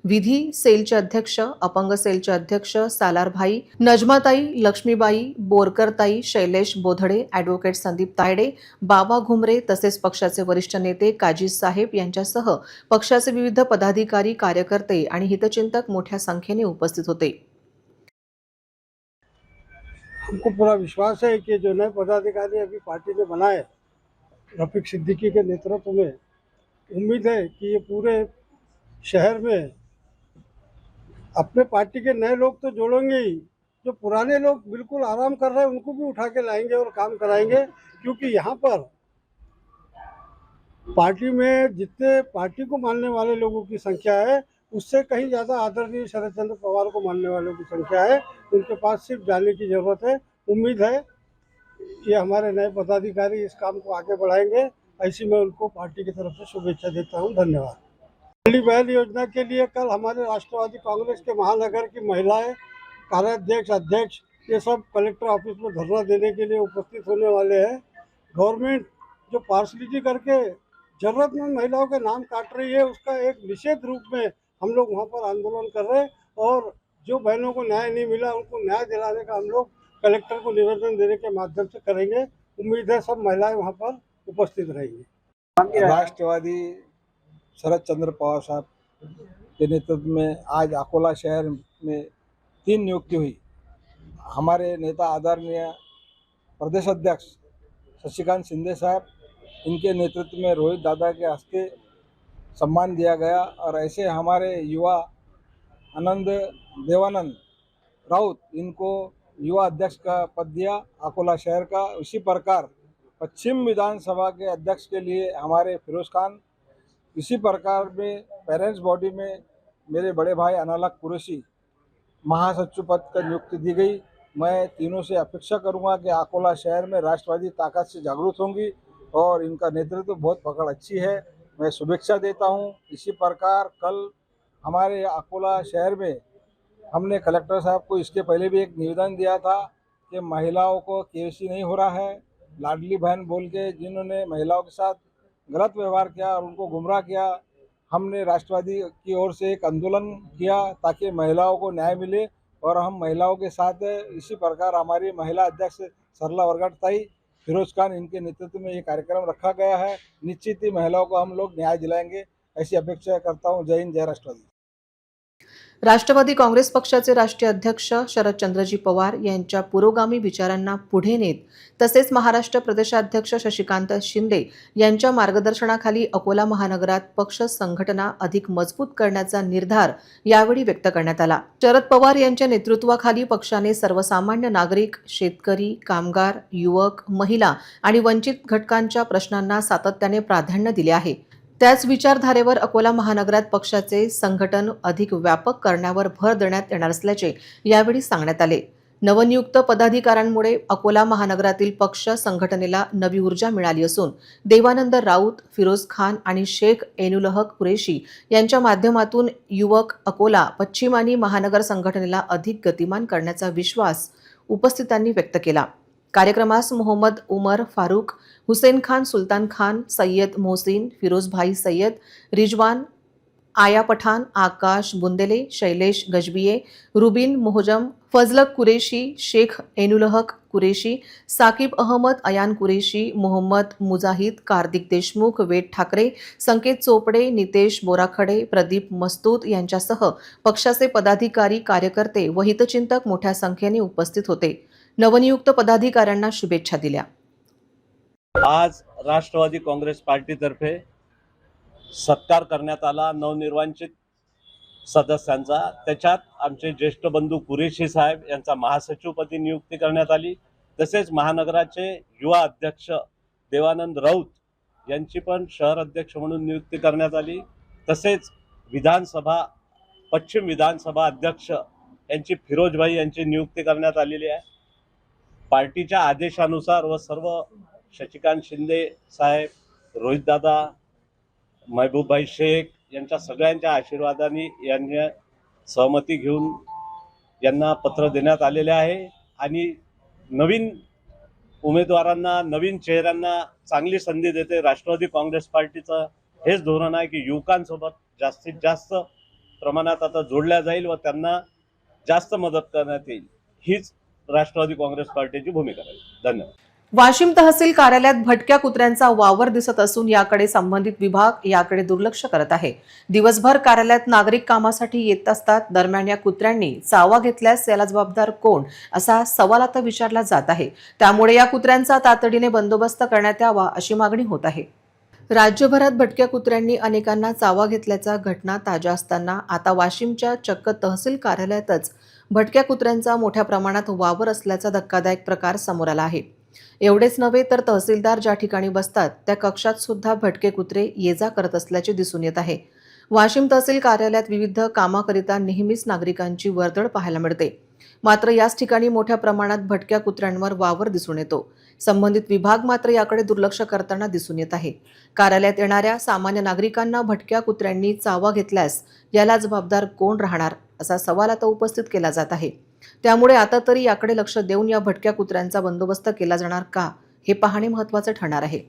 विधी सेलचे अध्यक्ष, अपंग सेलचे अध्यक्ष सालारभाई, नजमाताई, लक्ष्मीबाई, बोरकरताई, शैलेश बोधडे, ॲडव्होकेट संदीप तायडे, बाबा घुमरे तसेच पक्षाचे वरिष्ठ नेते काजी साहेब यांच्यासह पक्षाचे विविध पदाधिकारी, कार्यकर्ते आणि हितचिंतक मोठ्या संख्येने उपस्थित होते। हमको पूरा विश्वास है कि जो नए पदाधिकारी अभी पार्टी ने बनाए रफीक सिद्दीकी के नेतृत्व में, उम्मीद है कि ये पूरे शहर में अपने पार्टी के नए लोग तो जोड़ेंगे ही, जो पुराने लोग बिल्कुल आराम कर रहे हैं उनको भी उठा के लाएंगे और काम कराएंगे। क्योंकि यहाँ पर पार्टी में जितने पार्टी को मानने वाले लोगों की संख्या है उससे कहीं ज़्यादा आदरणीय शरदचंद्र पवार को मानने वालों की संख्या है। उनके पास सिर्फ जाने की ज़रूरत है। उम्मीद है कि हमारे नए पदाधिकारी इस काम को आगे बढ़ाएंगे। ऐसी मैं उनको पार्टी की तरफ से शुभेच्छा देता हूं। धन्यवाद। पहली बहल योजना के लिए कल हमारे राष्ट्रवादी कांग्रेस के महानगर की महिलाएं, कार्याध्यक्ष, अध्यक्ष ये सब कलेक्टर ऑफिस में धरना देने के लिए उपस्थित होने वाले हैं। गवर्नमेंट जो पार्शलिटी करके जरूरतमंद महिलाओं के नाम काट रही है उसका एक निषेध रूप में हम लोग वहाँ पर आंदोलन कर रहे हैं और जो बहनों को न्याय नहीं मिला उनको न्याय दिलाने का हम लोग कलेक्टर को निवेदन देने के माध्यम से करेंगे। उम्मीद है सब महिलाएं वहाँ पर उपस्थित रहेंगी। राष्ट्रवादी शरदचंद्र पवार साहब के नेतृत्व में आज अकोला शहर में 3 नियुक्ति हुई। हमारे नेता आदरणीय प्रदेश अध्यक्ष शशिकांत शिंदे साहब, इनके नेतृत्व में रोहित दादा के हस्ते सम्मान दिया गया और ऐसे हमारे युवा आनंद देवानंद राउत इनको युवा अध्यक्ष का पद दिया अकोला शहर का। उसी प्रकार पश्चिम विधानसभा के अध्यक्ष के लिए हमारे फिरोज खान, इसी प्रकार में पेरेंट्स बॉडी में मेरे बड़े भाई अनालक कुरैशी महासचिव पद का नियुक्ति दी गई। मैं तीनों से अपेक्षा करूंगा कि अकोला शहर में राष्ट्रवादी ताकत से जागरूक होंगी और इनका नेतृत्व बहुत पकड़ अच्छी है। मैं शुभेच्छा देता हूं। इसी प्रकार कल हमारे अकोला शहर में हमने कलेक्टर साहब को इसके पहले भी एक निवेदन दिया था कि महिलाओं को केवाईसी नहीं हो रहा है। लाडली बहन बोल के जिन्होंने महिलाओं के साथ गलत व्यवहार किया और उनको गुमराह किया, हमने राष्ट्रवादी की ओर से एक आंदोलन किया ताकि महिलाओं को न्याय मिले और हम महिलाओं के साथ हैं। इसी प्रकार हमारी महिला अध्यक्ष सरला वरगटताई, फिरोज खान, इनके नेतृत्व में ये कार्यक्रम रखा गया है। निश्चित ही महिलाओं को हम लोग न्याय दिलाएंगे ऐसी अपेक्षा करता हूँ। जय हिंद, जय राष्ट्रवादी। राष्ट्रवादी काँग्रेस पक्षाचे राष्ट्रीय अध्यक्ष शरदचंद्रजी पवार यांच्या पुरोगामी विचारांना पुढे नेत तसेच महाराष्ट्र प्रदेशाध्यक्ष शशिकांत शिंदे यांच्या मार्गदर्शनाखाली अकोला महानगरात पक्ष संघटना अधिक मजबूत करण्याचा निर्धार यावेळी व्यक्त करण्यात आला। शरद पवार यांच्या नेतृत्वाखाली पक्षाने सर्वसामान्य नागरिक, शेतकरी, कामगार, युवक, महिला आणि वंचित घटकांच्या प्रश्नांना सातत्याने प्राधान्य दिले आहे। त्याच विचारधारेवर अकोला महानगरात पक्षाचे संघटन अधिक व्यापक करण्यावर भर देण्यात येणार असल्याचे यावेळी सांगण्यात आले। नवनियुक्त पदाधिकाऱ्यांमुळे अकोला महानगरातील पक्ष संघटनेला नवी ऊर्जा मिळाली असून देवानंद राऊत, फिरोज खान आणि शेख एनुलहक कुरेशी यांच्या माध्यमातून युवक अकोला पश्चिम आणि महानगर संघटनेला अधिक गतिमान करण्याचा विश्वास उपस्थितांनी व्यक्त केला। कार्यक्रमास मोहम्मद उमर फारूक, हुसेन खान, सुल्तान खान, सय्यद मोहसिन, फिरोज भाई सय्यद, रिजवान, आया पठान, आकाश बुंदेले, शैलेश गजबिये, रुबिन मोहजम, फजलक कुरेशी, शेख एनुलहक कुरेशी, साकिब अहमद, अयान कुरेशी, मोहम्मद मुजाहिद, कार्तिक देशमुख, वेद ठाकरे, संकेत चोपडे, नितेश बोराखडे, प्रदीप मस्तूत यांच्यासह पक्षाचे पदाधिकारी, कार्यकर्ते व हितचिंतक मोठ्या संख्येने उपस्थित होते। नवनियुक्त पदाधिकाऱ्यांना शुभेच्छा दिल्या। आज राष्ट्रवादी काँग्रेस पार्टीतर्फे सत्कार करण्यात आला नवनिर्वाचित सदस्यांचा। त्याच्यात आमचे ज्येष्ठ बंधू कुरेशी साहेब यांचा महासचिवपदी नियुक्ती करण्यात आली। तसेच महानगराचे युवा अध्यक्ष देवानंद राऊत यांची पण शहर अध्यक्ष म्हणून नियुक्ती करण्यात आली। तसेच पश्चिम विधानसभा अध्यक्ष यांची फिरोज भाई यांची नियुक्ती करण्यात आलेली आहे। पार्टीच्या आदेशानुसार व सर्व शशिकांत शिंदे साहेब, रोहितदादा, महबूबभाई शेख यांच्या सगळ्यांच्या आशीर्वादाने यांनी सहमती घेऊन यांना पत्र देण्यात आलेले आहे आणि नवीन उमेदवारांना, नवीन चेहऱ्यांना चांगली संधी देते। राष्ट्रवादी काँग्रेस पार्टीचं हेच धोरण आहे की युवकांसोबत जास्तीत जास्त प्रमाणात आता जोडल्या जाईल व त्यांना जास्त मदत करण्यात येईल, हीच राष्ट्रवादी काँग्रेस पार्टीची भूमिका आहे। धन्यवाद। वाशिम तहसील कार्यालयात भटक्या कुत्र्यांचा वावर दिसत असून याकडे संबंधित विभाग याकडे दुर्लक्ष करत आहे। दिवसभर कार्यालयात नागरिक कामासाठी येत असतात, दरम्यान या कुत्र्यांनी चावा घेतल्यास याला जबाबदार कोण असा सवाल आता विचारला जात आहे। त्यामुळे या कुत्र्यांचा तातडीने बंदोबस्त करण्यात यावा अशी मागणी होत आहे। राज्यभरात भटक्या कुत्र्यांनी अनेकांना चावा घेतल्याच्या घटना ताज्या असताना आता वाशिमच्या चक्क तहसील कार्यालयातच भटक्या कुत्र्यांचा मोठ्या प्रमाणात वावर असल्याचा धक्कादायक प्रकार समोर आला आहे। एवढेच नव्हे तर तहसीलदार ज्या ठिकाणी बसतात त्या कक्षात सुद्धा भटके कुत्रे ये-जा करत असल्याचे दिसून येत आहे। वाशिम तहसील कार्यालयात विविध कामाकरिता नेहमीच नागरिकांची वर्दळ पाहायला मिळते, मात्र याच ठिकाणी मोठ्या प्रमाणात भटक्या कुत्र्यांवर वावर दिसून येतो। संबंधित विभाग मात्र याकडे दुर्लक्ष करताना दिसून येत आहे। कार्यालयात येणाऱ्या सामान्य नागरिकांना भटक्या कुत्र्यांनी चावा घेतल्यास याला जबाबदार कोण राहणार असा सवाल आता उपस्थित केला जात आहे। त्यामुळे आता तरी याकडे लक्ष देऊन या भटक्या कुत्र्यांचा बंदोबस्त केला जाणार का हे पाहणे महत्त्वाचे ठरणार आहे।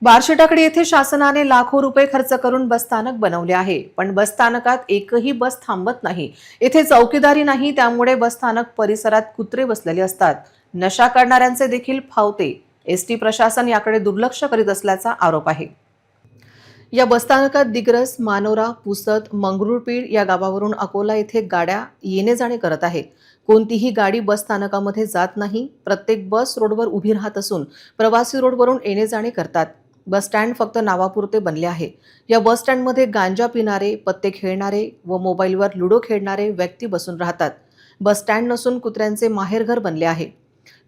बार्शीटाकडी येथे शासनाने लाखो रुपये खर्च करून बसस्थानक बनवले आहे, पण बसस्थानकात एकही बस थांबत नाही। येथे चौकीदारी नाही, त्यामुळे बसस्थानक परिसरात कुत्रे बसलेले असतात। नशा करणाऱ्यांचे देखील फावते। एसटी प्रशासन याकडे दुर्लक्ष करीत असल्याचा आरोप आहे। या बसस्थानकात दिग्रस, मानोरा, पुसद, मंगरुळपीर या गावावरून अकोला येथे गाड्या येणे जाणे करत आहे। कोणतीही गाडी बसस्थानकामध्ये जात नाही। प्रत्येक बस रोडवर उभी राहत असून प्रवासी रोडवरून येणे जाणे करतात। बसस्टँड फक्त नावापुरते बनले आहे. या बसस्टँडमध्ये गांजा पिणारे, पत्ते खेळणारे व मोबाईलवर लुडो खेळणारे व्यक्ती बसून राहतात. बसस्टँड नसून कुत्र्यांचे माहेरघर बनले आहे.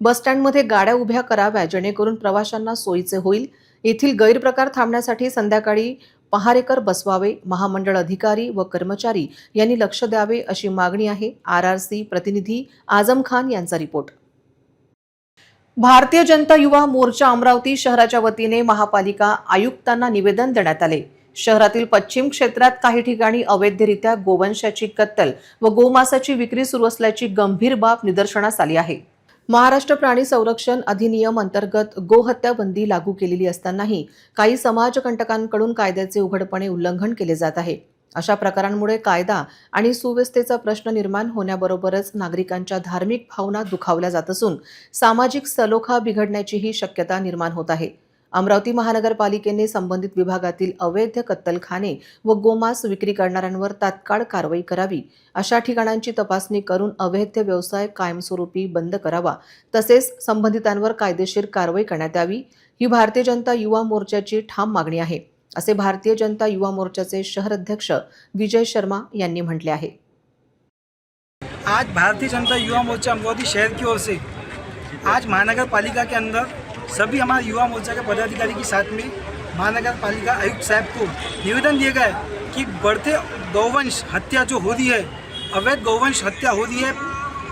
बसस्टँडमध्ये गाड्या उभ्या कराव्या जेणेकरून प्रवाशांना सोयीचे होईल. येथील गैरप्रकार थांबण्यासाठी संध्याकाळी पहारेकर बसवावे. महामंडळ अधिकारी व कर्मचारी यांनी लक्ष द्यावे अशी मागणी आहे. RRC प्रतिनिधी आझम खान यांचा रिपोर्ट. भारतीय जनता युवा मोर्चा अमरावती शहराच्या वतीने महापालिका आयुक्तांना निवेदन देण्यात आले. शहरातील पश्चिम क्षेत्रात काही ठिकाणी अवैधरित्या गोवंशाची कत्तल व गोमांसाची विक्री सुरू असल्याची गंभीर बाब निदर्शनास आली आहे. महाराष्ट्र प्राणी संरक्षण अधिनियम अंतर्गत गोहत्या बंदी लागू केलेली असतानाही काही समाजकंटकांकडून कायद्याचे उघडपणे उल्लंघन केले जात आहे. अशा प्रकारांमुळे कायदा आणि सुव्यवस्थेचा प्रश्न निर्माण होण्याबरोबरच नागरिकांच्या धार्मिक भावना दुखावल्या जात असून सामाजिक सलोखा बिघडण्याचीही शक्यता निर्माण होत आहे. अमरावती महानगरपालिकेने संबंधित विभागातील अवैध कत्तलखाने व गोमांस विक्री करणाऱ्यांवर तात्काळ कारवाई करावी. अशा ठिकाणांची तपासणी करून अवैध व्यवसाय कायमस्वरूपी बंद करावा. तसेच संबंधितांवर कायदेशीर कारवाई करण्यात यावी. ही भारतीय जनता युवा मोर्चाची ठाम मागणी आहे, असे भारतीय जनता युवा मोर्चाचे शहर अध्यक्ष विजय शर्मा यांनी म्हटले आहे. आज भारतीय जनता युवा मोर्चा अमरावती शहर की ओर से आज महानगर पालिका के अंदर सभी हमारे युवा मोर्चा के पदाधिकारी के साथ में महानगर पालिका आयुक्त साहब को निवेदन दिया गया है कि बढ़ते गौवंश हत्या जो हो रही है, अवैध गौवंश हत्या हो रही है,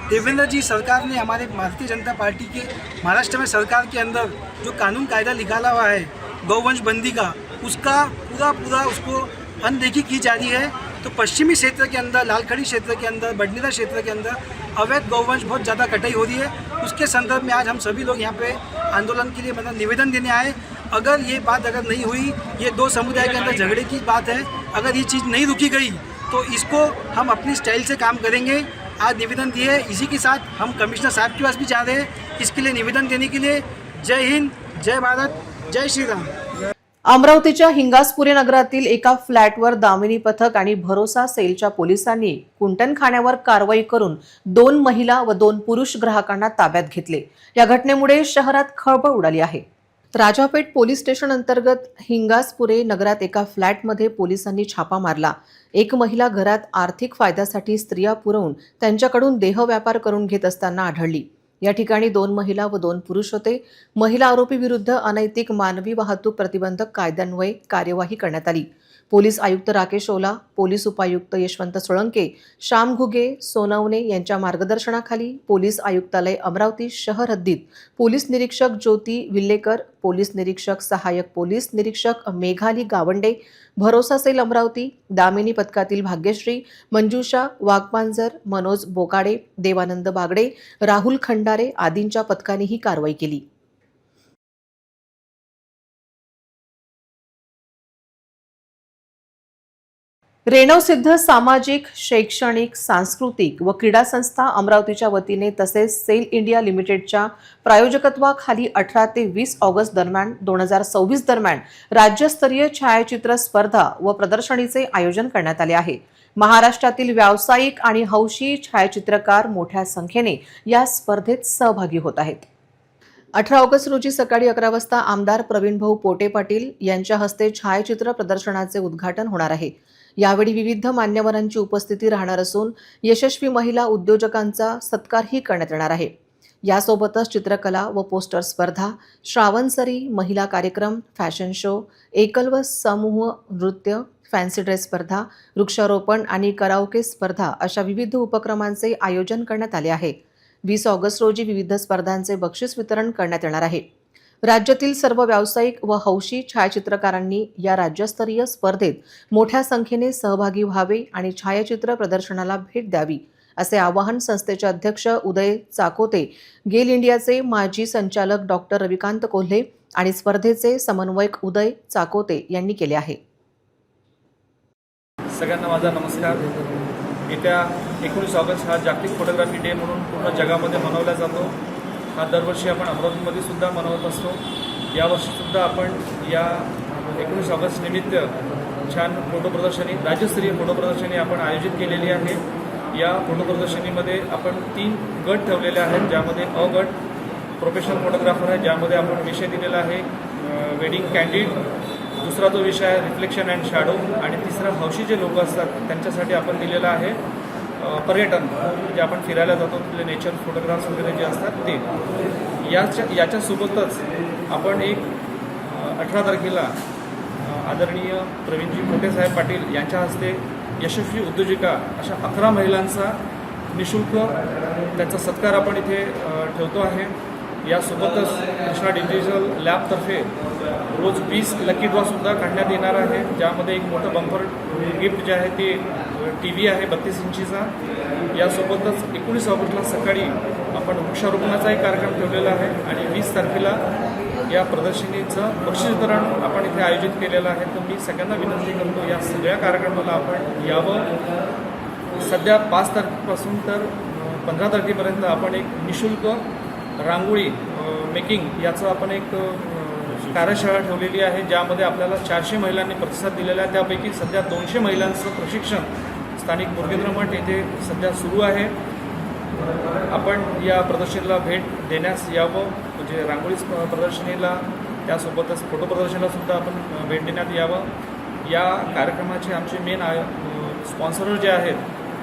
देवेंद्र जी सरकार ने हमारे भारतीय जनता पार्टी के महाराष्ट्र में सरकार के अंदर जो कानून कायदा निकाला हुआ है गौवंश बंदी का, उसका पूरा उसको अनदेखी की जा रही है. तो पश्चिमी क्षेत्र के अंदर, लालखड़ी क्षेत्र के अंदर, बडनीला क्षेत्र के अंदर अवैध गौवंश बहुत ज़्यादा कटाई हो रही है. उसके संदर्भ में आज हम सभी लोग यहाँ पे आंदोलन के लिए मतलब निवेदन देने आए. अगर ये बात अगर नहीं हुई, ये दो समुदाय के अंदर झगड़े की बात है, अगर ये चीज़ नहीं रुकी गई तो इसको हम अपनी स्टाइल से काम करेंगे. आज निवेदन दिए. इसी के साथ हम कमिश्नर साहब के पास भी जा रहे हैं इसके लिए निवेदन देने के लिए. जय हिंद, जय भारत, जय श्री राम. अमरावतीच्या हिंगासपुरे नगरातील एका फ्लॅटवर दामिनी पथक आणि भरोसा सेलच्या पोलिसांनी कुंटणखान्यावर कारवाई करून 2 महिला व 2 पुरुष ग्राहकांना ताब्यात घेतले. या घटनेमुळे शहरात खळबळ उडाली आहे. राजापेठ पोलीस स्टेशन अंतर्गत हिंगासपुरे नगरात एका फ्लॅटमध्ये पोलिसांनी छापा मारला. एक महिला घरात आर्थिक फायद्यासाठी स्त्रिया पुरवून त्यांच्याकडून देहव्यापार करून घेत असताना आढळली. या ठिकाणी 2 महिला व 2 पुरुष होते. महिला आरोपी विरुद्ध अनैतिक मानवी वाहतूक प्रतिबंधक कायद्यान्वये कार्यवाही करण्यात आली. पोलीस आयुक्त राकेश ओला, पोलीस उपायुक्त यशवंत सोळंके, श्याम घुगे, सोनवणे यांच्या मार्गदर्शनाखाली पोलीस आयुक्तालय अमरावती शहर हद्दीत पोलीस निरीक्षक ज्योती विल्लेकर, पोलीस निरीक्षक सहाय्यक पोलीस निरीक्षक मेघाली गावंडे, भरोसा सेल अमरावती, दामिनी पथकातील भाग्यश्री, मंजुषा वाघपांजर, मनोज बोकाडे, देवानंद बागडे, राहुल खंडारे आदींच्या पथकाने ही कारवाई केली. रेणवसिद्ध सामाजिक, शैक्षणिक, सांस्कृतिक व क्रीडा संस्था अमरावतीच्या वतीने तसेच सेल इंडिया लिमिटेडच्या प्रायोजकत्वाखाली 18 ते 20 ऑगस्ट दरम्यान 2026 दरम्यान राज्यस्तरीय छायाचित्र स्पर्धा व प्रदर्शनीचे आयोजन करण्यात आले आहे. महाराष्ट्रातील व्यावसायिक आणि हौशी छायाचित्रकार मोठ्या संख्येने या स्पर्धेत सहभागी होत आहेत. 18 ऑगस्ट रोजी सकाळी 11 वाजता आमदार प्रवीणभाऊ पोटे पाटील यांच्या हस्ते छायाचित्र प्रदर्शनाचे उद्घाटन होणार आहे. यावेळी विविध मान्यवरांची उपस्थिती राहणार असून यशस्वी महिला उद्योजकांचा सत्कारही करण्यात येणार आहे. यासोबतच चित्रकला व पोस्टर स्पर्धा, श्रावणसरी, महिला कार्यक्रम, फॅशन शो, एकल व समूह नृत्य, फॅन्सी ड्रेस स्पर्धा, वृक्षारोपण आणि कराओके स्पर्धा अशा विविध उपक्रमांचे आयोजन करण्यात आले आहे. 20 ऑगस्ट रोजी विविध स्पर्धांचे बक्षीस वितरण करण्यात येणार आहे. राज्यातील सर्व व्यावसायिक व हौशी छायाचित्रकारांनी या राज्यस्तरीय स्पर्धेत मोठ्या संख्येने सहभागी व्हावे आणि छायाचित्र प्रदर्शनाला भेट द्यावी, असे आवाहन संस्थेचे अध्यक्ष उदय चाकोते, गेल इंडियाचे माजी संचालक डॉक्टर रविकांत कोल्हे आणि स्पर्धेचे समन्वयक उदय चाकोते यांनी केले आहे. सगळ्यांना माझा नमस्कार. येत्या 19 ऑगस्ट हा जागतिक फोटोग्राफी डे म्हणून पूर्ण जगामध्ये मनवला जातो. हा दरवर्षी आपण अमरावतीमध्ये सुद्धा मनवत असतो. यावर्षीसुद्धा आपण या 19 ऑगस्ट निमित्त छान फोटो प्रदर्शनी, राज्यस्तरीय फोटो प्रदर्शनी आपण आयोजित केलेली आहे. या फोटो प्रदर्शनीमध्ये आपण 3 गट ठेवलेले आहेत, ज्यामध्ये अ गट प्रोफेशनल फोटोग्राफर आहे, ज्यामध्ये आपण विषय दिलेला आहे वेडिंग कॅन्डिड, दुसरा जो विषय आहे रिफ्लेक्शन अँड शॅडो, आणि तिसरा हौशी जे लोक असतात त्यांच्यासाठी आपण दिलेला आहे पर्यटन, जे आपण फिरायला जातो तिथले नेचर फोटोग्राफ्स वगैरे जे असतात ते. याच्यासोबतच आपण एक 18 तारखेला आदरणीय प्रवीणजी मोठेसाहेब पाटील यांच्या हस्ते यशस्वी उद्योजिका अशा 11 महिलांचा निःशुल्क त्यांचा सत्कार आपण इथे ठेवतो आहे. यासोबतच कृष्णा डिजिटल लॅबतर्फे रोज 20 लकी ड्रॉसुद्धा काढण्यात येणार आहे, ज्यामध्ये एक मोठं बंपर गिफ्ट जे आहे ते TV आहे 32 इंचीचा. यासोबतच 19 ऑगस्टला सकाळी आपण वृक्षारोपणाचा एक कार्यक्रम ठेवलेला आहे आणि 20 तारखेला या प्रदर्शनीचं बक्षीस वितरण आपण इथे आयोजित केलेलं आहे. तर मी सगळ्यांना विनंती करतो या सगळ्या कार्यक्रमाला आपण यावं. सध्या 5 तारखेपासून तर 15 तारखेपर्यंत आपण एक निःशुल्क रांगोळी मेकिंग याचं आपण एक कार्यशाळा ठेवलेली आहे, ज्यामध्ये आपल्याला 400 महिलांनी प्रतिसाद दिलेला आहे. त्यापैकी सध्या 200 महिलांचं प्रशिक्षण स्थानिक मुरगेंद्र मठ येथे सध्या सुरू आहे. आपण या प्रदर्शनीला भेट देण्यास यावं, म्हणजे रांगोळी प्रदर्शनीला, त्यासोबतच फोटो प्रदर्शनीला सुद्धा आपण भेट देण्यात यावं. या कार्यक्रमाचे आमचे मेन स्पॉन्सर जे आहेत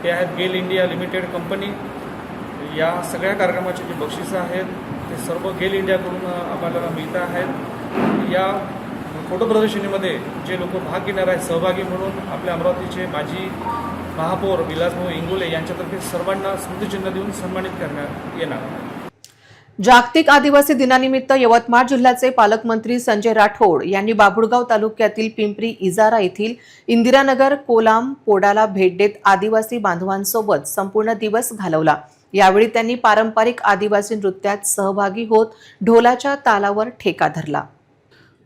ते आहेत गेल इंडिया लिमिटेड कंपनी. या सगळ्या कार्यक्रमाचे जे बक्षिसं आहेत ते सर्व गेल इंडियाकडून आपल्याला मिळत आहेत. या फोटो प्रदर्शनीमध्ये जे लोक भाग घेणार आहेत सहभागी म्हणून आपल्या अमरावतीचे माजी महापौर विलासभाऊ इंगोले यांच्यातर्फे सर्वांना स्मृतिचिन्ह देऊन सन्मानित करण्यात येणार. जागतिक आदिवासी दिनानिमित्त यवतमाळ जिल्ह्याचे पालकमंत्री संजय राठोड यांनी बाभुळगाव तालुक्यातील पिंपरी इजारा येथील इंदिरानगर कोलाम पोडाला भेट देत आदिवासी बांधवांसोबत संपूर्ण दिवस घालवला. यावेळी त्यांनी पारंपरिक आदिवासी नृत्यात सहभागी होत ढोलाच्या तालावर ठेका धरला.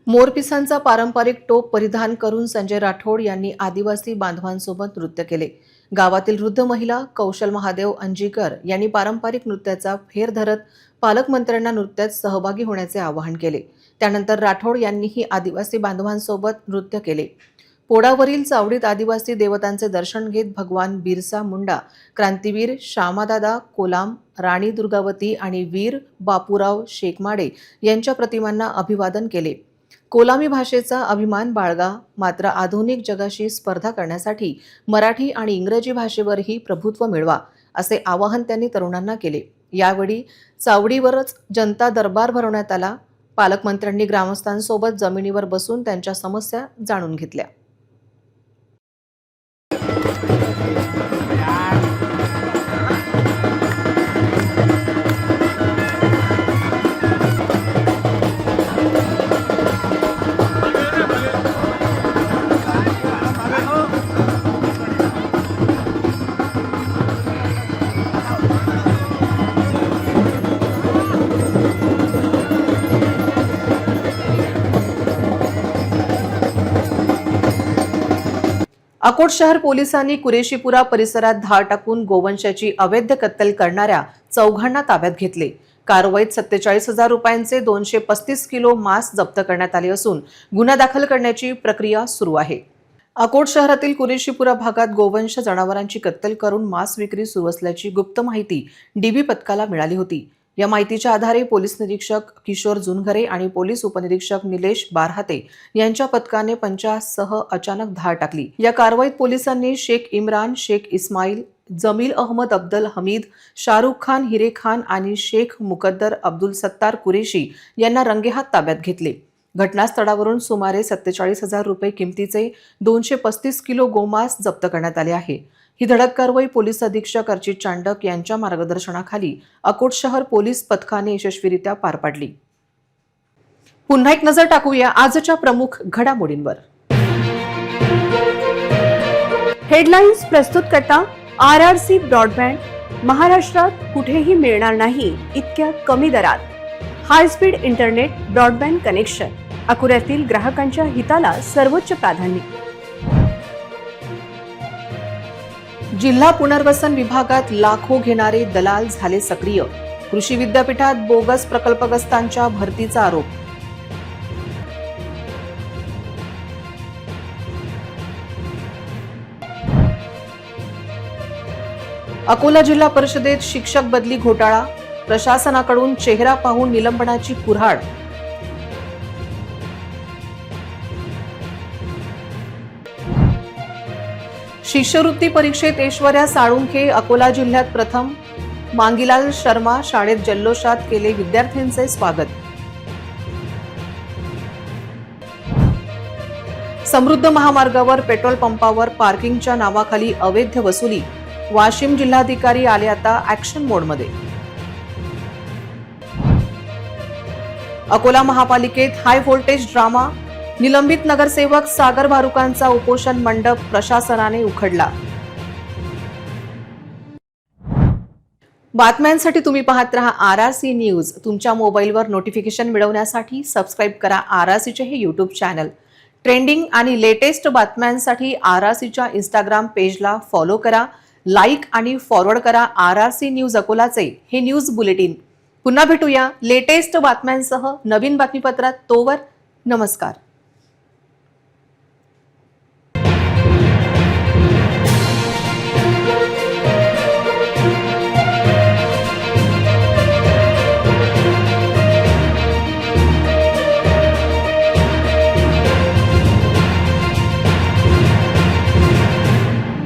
मोरपिसांचा पारंपरिक टोप परिधान करून संजय राठोड यांनी आदिवासी बांधवांसोबत नृत्य केले. गावातील वृद्ध महिला कौशल महादेव अंजीकर यांनी पारंपरिक नृत्याचा फेर धरत पालकमंत्र्यांना नृत्यात सहभागी होण्याचे आवाहन केले. त्यानंतर राठोड यांनीही आदिवासी बांधवांसोबत नृत्य केले. पोडावरील चावडीत आदिवासी देवतांचे दर्शन घेत भगवान बिरसा मुंडा, क्रांतीवीर श्यामादादा कोलाम, राणी दुर्गावती आणि वीर बापूराव शेकमाडे यांच्या प्रतिमांना अभिवादन केले. कोलामी भाषेचा अभिमान बाळगा, मात्र आधुनिक जगाशी स्पर्धा करण्यासाठी मराठी आणि इंग्रजी भाषेवरही प्रभुत्व मिळवा, असे आवाहन त्यांनी तरुणांना केले. यावेळी चावडीवरच जनता दरबार भरवण्यात आला. पालकमंत्र्यांनी ग्रामस्थांसोबत जमिनीवर बसून त्यांच्या समस्या जाणून घेतल्या. अकोट शहर पोलिसांनी कुरेशीपुरा परिसरात धाड टाकून गोवंशाची अवैध कत्तल करणाऱ्या चौघांना ताब्यात घेतले. कारवाईत 47,000 रुपयांचे 235 किलो मांस जप्त करण्यात आले असून गुन्हा दाखल करण्याची प्रक्रिया सुरू आहे. अकोट शहरातील कुरेशीपुरा भागात गोवंश जनावरांची कत्तल करून मांस विक्री सुरू असल्याची गुप्त माहिती डीबी पथकाला मिळाली होती. या माहितीच्या आधारे पोलीस निरीक्षक किशोर जुनघरे आणि पोलीस उपनिरीक्षक निलेश बारहाते यांच्या पथकाने पंचासह अचानक धाड टाकली. या कारवाईत पोलिसांनी शेख इम्रान, शेख इस्माईल, जमील अहमद अब्दुल हमीद, शाहरुख खान, हिरे खान आणि शेख मुकद्दर अब्दुल सत्तार कुरेशी यांना रंगेहात ताब्यात घेतले. घटनास्थळावरून सुमारे 47,000 रुपये किमतीचे 235 किलो गोमांस जप्त करण्यात आले आहे. ही धडक कारवाई पोलीस अधीक्षक अर्चित चांडक यांच्या मार्गदर्शनाखाली अकोट शहर पोलीस पथकाने यशस्वीरित्या पार पाडली. पुन्हा एक नजर टाकूया आजच्या प्रमुख घडामोडींवर. हेडलाईन्स प्रस्तुत करता RRC ब्रॉडबँड. महाराष्ट्रात कुठेही मिळणार नाही इतक्या कमी दरात high speed internet broadband connection. अकोल्यातील ग्राहकांच्या हिताला सर्वोच्च प्राधान्य. जिल्हा पुनर्वसन विभागात लाखो घेणारे दलाल झाले सक्रिय. कृषी विद्यापीठात बोगस प्रकल्पग्रस्तांच्या भरतीचा आरोप. अकोला जिल्हा परिषदेत शिक्षक बदली घोटाळा. प्रशासनाकडून चेहरा पाहून निलंबनाची कुऱ्हाड. शिष्यवृत्ती परीक्षेत ऐश्वर्या साळुंखे अकोला जिल्ह्यात प्रथम. मांगीलाल शर्मा शाळेत जल्लोषात केले विद्यार्थ्यांचे स्वागत. समृद्ध महामार्गावर पेट्रोल पंपावर पार्किंगच्या नावाखाली अवैध वसुली. वाशिम जिल्हाधिकारी आले आता ऍक्शन मोडमध्ये. अकोला महापालिकेत हाय व्होल्टेज ड्रामा. निलंबित नगरसेवक सागर भारुकांचा उपोषण मंडप प्रशासनाने उखडला. बातम्यांसाठी तुम्ही पाहत रहा RRC न्यूज. तुमच्या मोबाईलवर नोटिफिकेशन मिळवण्यासाठी सबस्क्राईब करा RRCचे हे यूट्यूब चॅनल. ट्रेंडिंग आणि लेटेस्ट बातम्यांसाठी RRCच्या इंस्टाग्राम पेजला फॉलो करा, लाईक आणि फॉरवर्ड करा RRC न्यूज अकोलाचे हे न्यूज बुलेटिन. पुन्हा भेटूया लेटेस्ट बातम्यांसह नवीन बातमीपत्रात. तोवर नमस्कार.